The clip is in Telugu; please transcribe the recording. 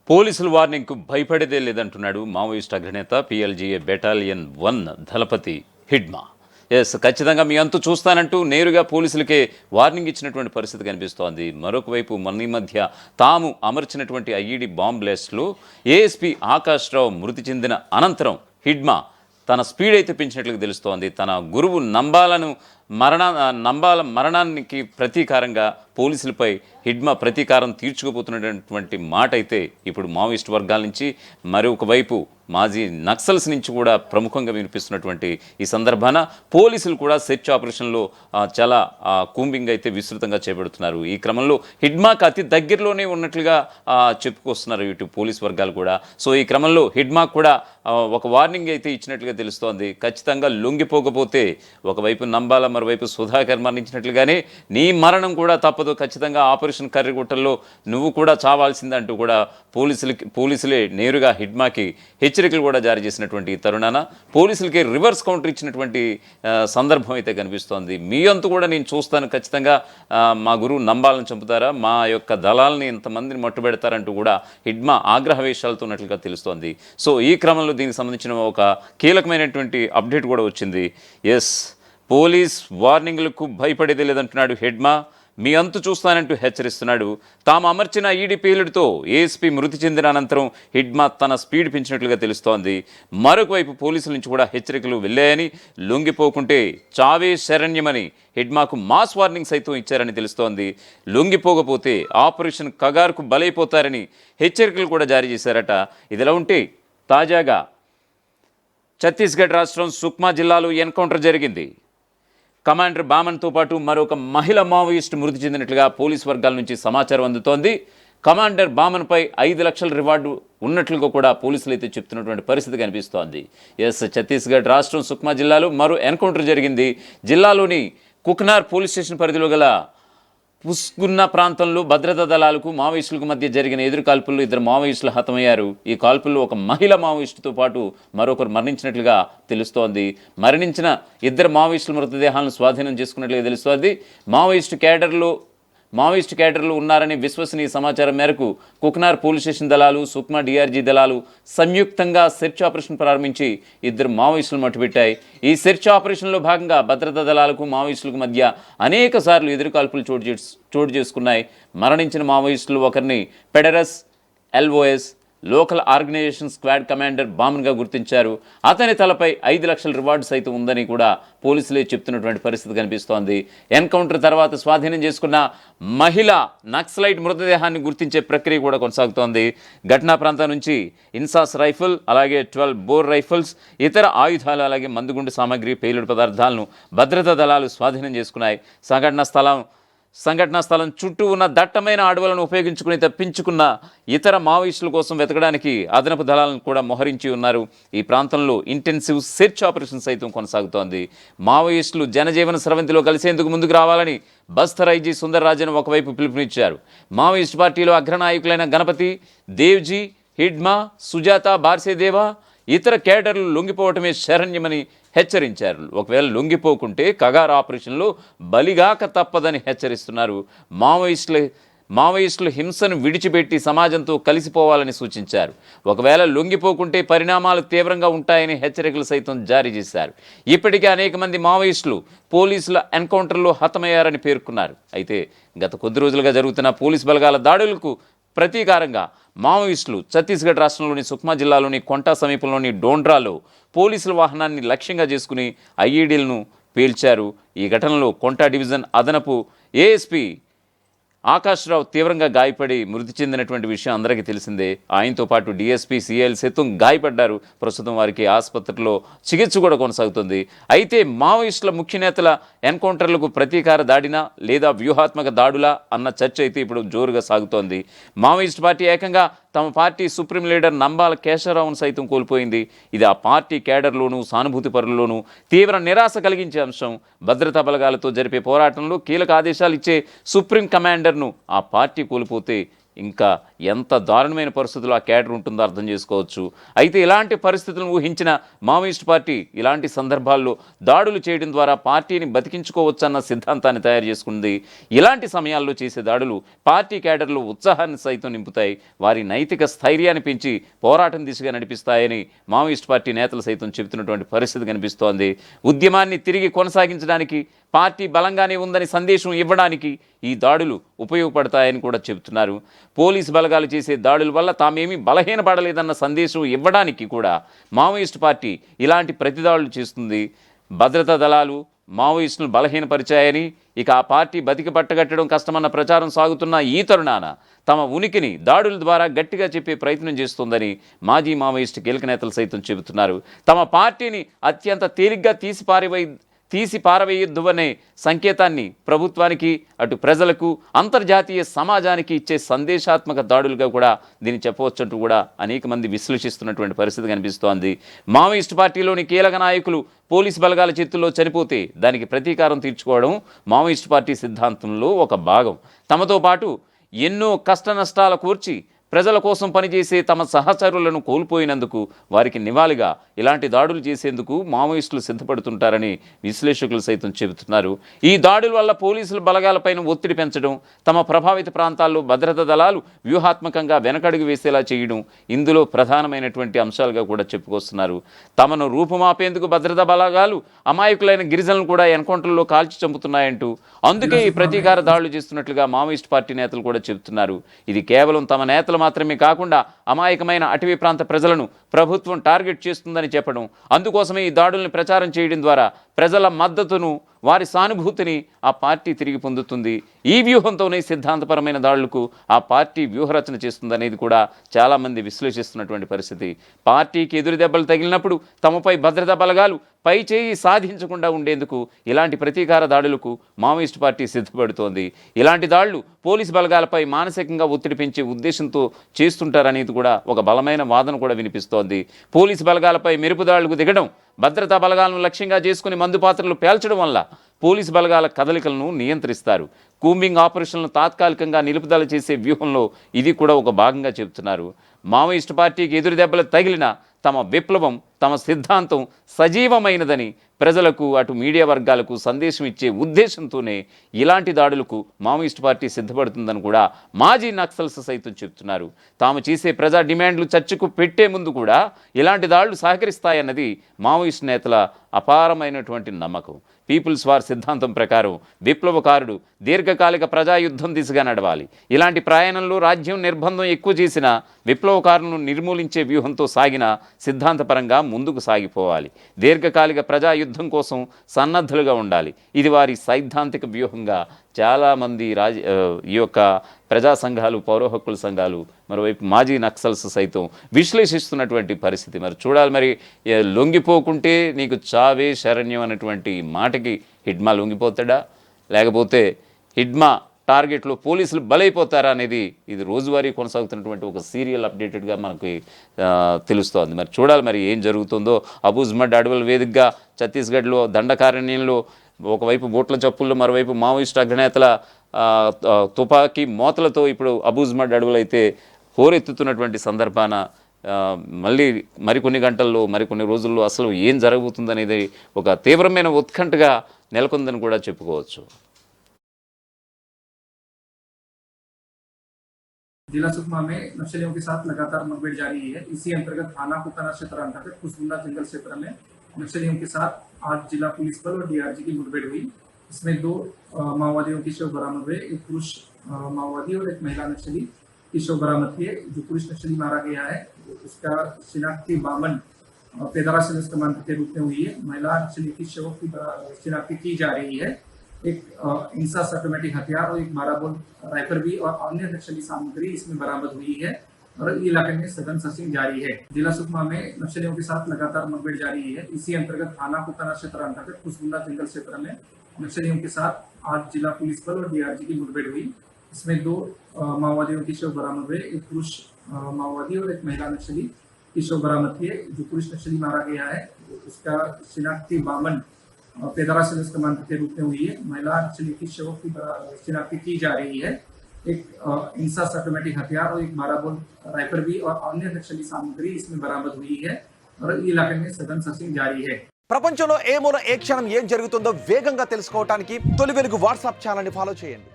పోలీసుల వార్నింగ్‌కు భయపడేదే లేదంటున్నాడు మావోయిస్ట్ అగ్రనేత పీఎల్జీఏ బెటాలియన్ 1 దళపతి హిడ్మా. ఖచ్చితంగా మీ అంతు చూస్తానంటూ నేరుగా పోలీసులకే వార్నింగ్ ఇచ్చినటువంటి పరిస్థితి కనిపిస్తోంది. మరొక వైపు ఈ మధ్య తాము అమర్చినటువంటి ఐఈడీ బాంబ్ బ్లాస్ట్‌లో ఏఎస్పీ ఆకాష్ రావు మృతి చెందిన అనంతరం హిడ్మా తన స్పీడ్ అయితే పెంచినట్లుగా తెలుస్తోంది. తన గురువు మరణానికి ప్రతీకారంగా పోలీసులపై హిడ్మా ప్రతీకారం తీర్చుకోబోతున్నటువంటి మాట అయితే ఇప్పుడు మావోయిస్ట్ వర్గాల నుంచి, మరొక వైపు మాజీ నక్సల్స్ నుంచి కూడా ప్రముఖంగా వినిపిస్తున్నటువంటి ఈ సందర్భాన పోలీసులు కూడా సెర్చ్ ఆపరేషన్లో చాలా కూంబింగ్ అయితే విస్తృతంగా చేపడుతున్నారు. ఈ క్రమంలో హిడ్మాకు అతి దగ్గరలోనే ఉన్నట్లుగా చెప్పుకొస్తున్నారు ఇటు పోలీస్ వర్గాలు కూడా. సో ఈ క్రమంలో హిడ్మాకు కూడా ఒక వార్నింగ్ అయితే ఇచ్చినట్లుగా తెలుస్తోంది. ఖచ్చితంగా లొంగిపోకపోతే ఒకవైపు నంబాల, మరోవైపు సుధాకర్ మరణించినట్లుగానే నీ మరణం కూడా తప్పదు, ఖచ్చితంగా ఆపరేషన్ కర్రిగుట్టల్లో నువ్వు కూడా చావాల్సిందంటూ కూడా పోలీసులే నేరుగా హిడ్మాకి హెచ్చరికలు కూడా జారీ చేసినటువంటి తరుణాన పోలీసులకి రివర్స్ కౌంటర్ ఇచ్చినటువంటి సందర్భం అయితే కనిపిస్తోంది. మీ అంతు కూడా నేను చూస్తాను, ఖచ్చితంగా మా గురువు నంబాలను చంపుతారా, మా యొక్క దళాలని ఇంతమందిని మట్టుబెడతారంటూ కూడా హిడ్మా ఆగ్రహవేశాలతో ఉన్నట్లుగా తెలుస్తోంది. సో ఈ క్రమంలో దీనికి సంబంధించిన ఒక కీలకమైనటువంటి అప్డేట్ కూడా వచ్చింది. పోలీస్ వార్నింగ్లకు భయపడేది లేదంటున్నాడు హిడ్మా. మీ అంతు చూస్తానంటూ హెచ్చరిస్తున్నాడు. తాము అమర్చిన ఈడీ పేలుడుతో ఏఎస్పీ మృతి చెందిన అనంతరం హిడ్మా తన స్పీడ్ పెంచినట్లుగా తెలుస్తోంది. మరొక వైపు పోలీసుల నుంచి కూడా హెచ్చరికలు వెళ్ళాయని, లొంగిపోకుంటే చావే శరణ్యమని హిడ్మాకు మాస్ వార్నింగ్ సైతం ఇచ్చారని తెలుస్తోంది. లొంగిపోకపోతే ఆపరేషన్ కగార్కు బలైపోతారని హెచ్చరికలు కూడా జారీ చేశారట. ఇదిలా ఉంటే తాజాగా ఛత్తీస్గఢ్ రాష్ట్రం సుక్మా జిల్లాలో ఎన్కౌంటర్ జరిగింది. కమాండర్ బామన్తో పాటు మరొక మహిళ మావోయిస్ట్ మృతి చెందినట్లుగా పోలీస్ వర్గాల నుంచి సమాచారం అందుతోంది. కమాండర్ బామన్పై 5 లక్షల రివార్డు ఉన్నట్లుగా కూడా పోలీసులు అయితే చెప్తున్నటువంటి పరిస్థితి కనిపిస్తోంది. ఛత్తీస్గఢ్ రాష్ట్రం సుక్మా జిల్లాలో మరో ఎన్కౌంటర్ జరిగింది. జిల్లాలోని కుక్నార్ పోలీస్ స్టేషన్ పరిధిలో గల పుస్గున్న ప్రాంతంలో భద్రతా దళాలకు మావోయిస్టులకు మధ్య జరిగిన ఎదురు కాల్పుల్లో 2 మావోయిస్టులు హతమయ్యారు. ఈ కాల్పుల్లో ఒక మహిళ మావోయిస్టుతో పాటు మరొకరు మరణించినట్లుగా తెలుస్తోంది. మరణించిన 2 మావోయిస్టుల మృతదేహాలను స్వాధీనం చేసుకున్నట్లుగా తెలుస్తోంది. మావోయిస్టు క్యాడర్లు ఉన్నారని విశ్వసనీయ సమాచారం మేరకు కుక్నార్ పోలీస్ స్టేషన్ దళాలు, సుక్మా డిఆర్జీ దళాలు సంయుక్తంగా సెర్చ్ ఆపరేషన్ ప్రారంభించి 2 మావోయిస్టులు మట్టుబెట్టాయి. ఈ సెర్చ్ ఆపరేషన్లో భాగంగా భద్రతా దళాలకు మావోయిస్టులకు మధ్య అనేక సార్లు ఎదురుకాల్పులు చోటు చేసుకున్నాయి. మరణించిన మావోయిస్టులు ఒకరిని ఫెడరస్ LOS local organisation squad commander బామన్గా గుర్తించారు. అతని తలపై 5 లక్షల రివార్డు సైతం ఉందని కూడా పోలీసులే చెప్తున్నటువంటి పరిస్థితి కనిపిస్తోంది. ఎన్కౌంటర్ తర్వాత స్వాధీనం చేసుకున్న మహిళ నక్సలైట్ మృతదేహాన్ని గుర్తించే ప్రక్రియ కూడా కొనసాగుతోంది. ఘటనా ప్రాంతం నుంచి ఇన్సాస్ రైఫిల్, అలాగే 12 బోర్ రైఫిల్స్, ఇతర ఆయుధాలు, అలాగే మందుగుండు సామాగ్రి, పేలుడు పదార్థాలను భద్రతా దళాలు స్వాధీనం చేసుకున్నాయి. సంఘటనా స్థలం చుట్టూ ఉన్న దట్టమైన అడవులను ఉపయోగించుకుని తప్పించుకున్న ఇతర మావోయిస్టుల కోసం వెతకడానికి అదనపు దళాలను కూడా మోహరించి ఉన్నారు. ఈ ప్రాంతంలో ఇంటెన్సివ్ సెర్చ్ ఆపరేషన్ సైతం కొనసాగుతోంది. మావోయిస్టులు జనజీవన స్రవంతిలో కలిసేందుకు ముందుకు రావాలని బస్తర్ ఐజీ సుందర్ రాజన్ ఒకవైపు పిలుపునిచ్చారు. మావోయిస్ట్ పార్టీలో అగ్రనాయకులైన గణపతి, దేవ్జీ, హిడ్మా, సుజాత, బార్సేదేవా ఇతర కేడర్లు లొంగిపోవటమే శరణ్యమని హెచ్చరించారు. ఒకవేళ లొంగిపోకుంటే కగార్ ఆపరేషన్లో బలిగాక తప్పదని హెచ్చరిస్తున్నారు. మావోయిస్టులు హింసను విడిచిపెట్టి సమాజంతో కలిసిపోవాలని సూచించారు. ఒకవేళ లొంగిపోకుంటే పరిణామాలు తీవ్రంగా ఉంటాయని హెచ్చరికలు సైతం జారీ చేశారు. ఇప్పటికే అనేక మంది మావోయిస్టులు పోలీసుల ఎన్కౌంటర్లో హతమయ్యారని పేర్కొన్నారు. అయితే గత కొద్ది రోజులుగా జరుగుతున్న పోలీస్ బలగాల దాడులకు ప్రతీకారంగా మావోయిస్టులు ఛత్తీస్గఢ్ రాష్ట్రంలోని సుక్మా జిల్లాలోని కొంటా సమీపంలోని డోండ్రాలో పోలీసుల వాహనాన్ని లక్ష్యంగా చేసుకుని ఐఈడీలను పేల్చారు. ఈ ఘటనలో కొంటా డివిజన్ అదనపు ఏఎస్పీ ఆకాష్ రావు తీవ్రంగా గాయపడి మృతి చెందినటువంటి విషయం అందరికీ తెలిసిందే. ఆయనతో పాటు డిఎస్పీ సిఎల్ సైతం గాయపడ్డారు. ప్రస్తుతం వారికి ఆసుపత్రిలో చికిత్స కూడా కొనసాగుతుంది. అయితే మావోయిస్టుల ముఖ్య నేతల ఎన్కౌంటర్లకు ప్రతీకార దాడినా లేదా వ్యూహాత్మక దాడులా అన్న చర్చ అయితే ఇప్పుడు జోరుగా సాగుతోంది. మావోయిస్ట్ పార్టీ ఏకంగా తమ పార్టీ సుప్రీం లీడర్ నంబాల కేశవరావును సైతం కోల్పోయింది. ఇది ఆ పార్టీ కేడర్లోనూ సానుభూతి పరుల్లోనూ తీవ్ర నిరాశ కలిగించే అంశం. భద్రతా బలగాలతో జరిపే పోరాటంలో కీలక ఆదేశాలు ఇచ్చే సుప్రీం కమాండర్ను ఆ పార్టీ కోల్పోతే ఇంకా ఎంత దారుణమైన పరిస్థితుల్లో ఆ క్యాడర్ ఉంటుందో అర్థం చేసుకోవచ్చు. అయితే ఇలాంటి పరిస్థితులను ఊహించిన మావోయిస్ట్ పార్టీ ఇలాంటి సందర్భాల్లో దాడులు చేయడం ద్వారా పార్టీని బతికించుకోవచ్చన్న సిద్ధాంతాన్ని తయారు చేసుకుంది. ఇలాంటి సమయాల్లో చేసే దాడులు పార్టీ క్యాడర్లో ఉత్సాహాన్ని సైతం నింపుతాయి, వారి నైతిక స్థైర్యాన్ని పెంచి పోరాటం దిశగా నడిపిస్తాయని మావోయిస్ట్ పార్టీ నేతలు సైతం చెబుతున్నటువంటి పరిస్థితి కనిపిస్తోంది. ఉద్యమాన్ని తిరిగి కొనసాగించడానికి పార్టీ బలంగానే ఉందని సందేశం ఇవ్వడానికి ఈ దాడులు ఉపయోగపడతాయని కూడా చెబుతున్నారు. పోలీసు బలగాలు చేసే దాడుల వల్ల తామేమీ బలహీనపడలేదన్న సందేశం ఇవ్వడానికి కూడా మావోయిస్ట్ పార్టీ ఇలాంటి ప్రతిదాడులు చేస్తుంది. భద్రతా దళాలు మావోయిస్టులను బలహీనపరిచాయని, ఇక ఆ పార్టీ బతికి పట్టగట్టడం కష్టమన్న ప్రచారం సాగుతున్న ఈ తరుణాన తమ ఉనికిని దాడుల ద్వారా గట్టిగా చెప్పే ప్రయత్నం చేస్తోందని మాజీ మావోయిస్టు కీలక నేతలు సైతం చెబుతున్నారు. తమ పార్టీని అత్యంత తేలిగ్గా తీసి పారవేయొద్దు అనే సంకేతాన్ని ప్రభుత్వానికి, అటు ప్రజలకు, అంతర్జాతీయ సమాజానికి ఇచ్చే సందేశాత్మక దాడులుగా కూడా దీన్ని చెప్పవచ్చంటూ కూడా అనేక మంది విశ్లేషిస్తున్నటువంటి పరిస్థితి కనిపిస్తోంది. మావోయిస్టు పార్టీలోని కీలక నాయకులు పోలీసు బలగాల చేతుల్లో చనిపోతే దానికి ప్రతీకారం తీర్చుకోవడం మావోయిస్టు పార్టీ సిద్ధాంతంలో ఒక భాగం. తమతో పాటు ఎన్నో కష్ట నష్టాల కూర్చి ప్రజల కోసం పనిచేసే తమ సహచరులను కోల్పోయినందుకు వారికి నివాళిగా ఇలాంటి దాడులు చేసేందుకు మావోయిస్టులు సిద్ధపడుతుంటారని విశ్లేషకులు సైతం చెబుతున్నారు. ఈ దాడుల వల్ల పోలీసుల బలగాలపైన ఒత్తిడి పెంచడం, తమ ప్రభావిత ప్రాంతాల్లో భద్రతా దళాలు వ్యూహాత్మకంగా వెనకడుగు వేసేలా చేయడం ఇందులో ప్రధానమైనటువంటి అంశాలుగా కూడా చెప్పుకొస్తున్నారు. తమను రూపుమాపేందుకు భద్రతా బలగాలు అమాయకులైన గిరిజనులు కూడా ఎన్కౌంటర్లో కాల్చి చంపుతున్నాయంటూ అందుకే ఈ ప్రతీకార దాడులు చేస్తున్నట్లుగా మావోయిస్ట్ పార్టీ నేతలు కూడా చెబుతున్నారు. ఇది కేవలం తమ నేతలు మాత్రమే కాకుండా అమాయకమైన అటవీ ప్రాంత ప్రజలను ప్రభుత్వం టార్గెట్ చేస్తుందని చెప్పడం, అందుకోసమే ఈ దాడుల్ని ప్రచారం చేయడం ద్వారా ప్రజల మద్దతును, వారి సానుభూతిని ఆ పార్టీ తిరిగి పొందుతుంది. ఈ వ్యూహంతోనే సిద్ధాంతపరమైన దాడులకు ఆ పార్టీ వ్యూహరచన చేస్తుందనేది కూడా చాలామంది విశ్లేషిస్తున్నటువంటి పరిస్థితి. పార్టీకి ఎదురు దెబ్బలు తగిలినప్పుడు తమపై భద్రతా బలగాలు పై చేయి సాధించకుండా ఉండేందుకు ఇలాంటి ప్రతీకార దాడులకు మావోయిస్ట్ పార్టీ సిద్ధపడుతోంది. ఇలాంటి దాడులు పోలీసు బలగాలపై మానసికంగా ఒత్తిడి పెంచే ఉద్దేశంతో చేస్తుంటారనేది కూడా ఒక బలమైన వాదన కూడా వినిపిస్తోంది. పోలీసు బలగాలపై మెరుపు దాడులకు దిగడం, భద్రతా బలగాలను లక్ష్యంగా చేసుకుని మందుపాత్రలు పేల్చడం వల్ల పోలీసు బలగాల కదలికలను నియంత్రిస్తారు. కూంబింగ్ ఆపరేషన్లను తాత్కాలికంగా నిలుపుదల చేసే వ్యూహంలో ఇది కూడా ఒక భాగంగా చెబుతున్నారు. మావోయిస్టు పార్టీకి ఎదురు దెబ్బలు తగిలిన తమ విప్లవం, తమ సిద్ధాంతం సజీవమైనదని ప్రజలకు, అటు మీడియా వర్గాలకు సందేశం ఇచ్చే ఉద్దేశంతోనే ఇలాంటి దాడులకు మావోయిస్టు పార్టీ సిద్ధపడుతుందని కూడా మాజీ నక్సల్స్ సైతం చెబుతున్నారు. తాము చేసే ప్రజా డిమాండ్లు చర్చకు పెట్టే ముందు కూడా ఇలాంటి దాడులు సహకరిస్తాయన్నది మావోయిస్టు నేతల అపారమైనటువంటి నమ్మకం. పీపుల్స్ వార్ సిద్ధాంతం ప్రకారం విప్లవకారుడు దీర్ఘకాలిక ప్రజాయుద్ధం దిశగా నడవాలి. ఇలాంటి ప్రయాణంలో రాజ్యం నిర్బంధం ఎక్కువ చేసిన విప్లవకారులను నిర్మూలించే వ్యూహంతో సాగిన సిద్ధాంతపరంగా ముందుకు సాగిపోవాలి. దీర్ఘకాలిక ప్రజాయుద్ధం కోసం సన్నద్ధులుగా ఉండాలి. ఇది వారి సైద్ధాంతిక వ్యూహంగా చాలామంది ఈ యొక్క ప్రజా సంఘాలు, పౌర హక్కుల సంఘాలు, మరోవైపు మాజీ నక్సల్స్ సైతం విశ్లేషిస్తున్నటువంటి పరిస్థితి. మరి చూడాలి, మరి లొంగిపోకుంటే నీకు చావే శరణ్యం అనేటువంటి మాటకి హిడ్మా లొంగిపోతాడా, లేకపోతే హిడ్మా టార్గెట్లో పోలీసులు బలైపోతారా అనేది ఇది రోజువారీ కొనసాగుతున్నటువంటి ఒక సీరియల్ అప్డేటెడ్గా మనకి తెలుస్తోంది. మరి చూడాలి మరి ఏం జరుగుతుందో. అబూజ్మడ్ అడవుల వేదికగా ఛత్తీస్గఢ్లో దండకారణ్యంలో ఒకవైపు బోట్ల చప్పుల్లో, మరోవైపు మావోయిస్టు అగ్రనేతల తుపాకీ మోతలతో ఇప్పుడు అబూజ్మడ్ అడవులు అయితే హోరెత్తుతున్నటువంటి సందర్భాన మళ్ళీ మరికొన్ని గంటల్లో, మరికొన్ని రోజుల్లో అసలు ఏం జరగబోతుందనేది ఒక తీవ్రమైన ఉత్కంఠగా నెలకొందని కూడా చెప్పుకోవచ్చు. जिला सुकमा में नक्सलियों के साथ लगातार मुठभेड़ जारी है। इसी अंतर्गत थाना कुताना क्षेत्र अंतर्गत कुसमुंडा जंगल क्षेत्र में नक्सलियों के साथ आज जिला पुलिस बल और डीआरजी की मुठभेड़ हुई। इसमें 2 माओवादियों की शव बरामद हुए। एक पुरुष माओवादी और एक महिला नक्सली की शव बरामद किए। जो पुरुष नक्सली मारा गया है उसका शिनाख्ती बामन पेदारा कमांडर के रूप में हुई है। महिला नक्सली की शव की शिनाख्ती की जा रही है। एक इंसास ऑटोमेटिक हथियार और एक 12 बोर राइफल भी और अन्य नक्सली सामग्री इसमें बरामद हुई है और इलाके में सघन सर्चिंग जारी है। जिला सुकमा में नक्सलियों के साथ लगातार मुठभेड़ जारी है। इसी अंतर्गत थाना कुताना क्षेत्र अंतर्गत कुसमुंडा जंगल क्षेत्र में नक्सलियों के साथ आज जिला पुलिस बल और डीआरजी की मुठभेड़ हुई। इसमें 2 माओवादियों की शव बरामद हुए। एक पुरुष माओवादी और एक महिला नक्सली की शव बरामद किए। जो पुरुष नक्सली मारा गया है उसका शिनाख्ती बामन पेदारा कमांडर के रूप में हुई है। महिला नक्सली की शव की शिनाख्ती की जा रही है। एक इंसास ऑटोमेटिक हथियार और एक 12 बोर राइफल भी और अन्य नक्सली सामग्री इसमें बरामद हुई है और ఈ इलाके में सघन सर्चिंग जारी है। ప్రపంచంలో ఏ మూల ఏ క్షణం ఏం జరుగుతుందో వేగంగా తెలుసుకోవడానికి తొలి వెలుగు వాట్సాప్ ఛానల్ని ఫాలో చేయండి.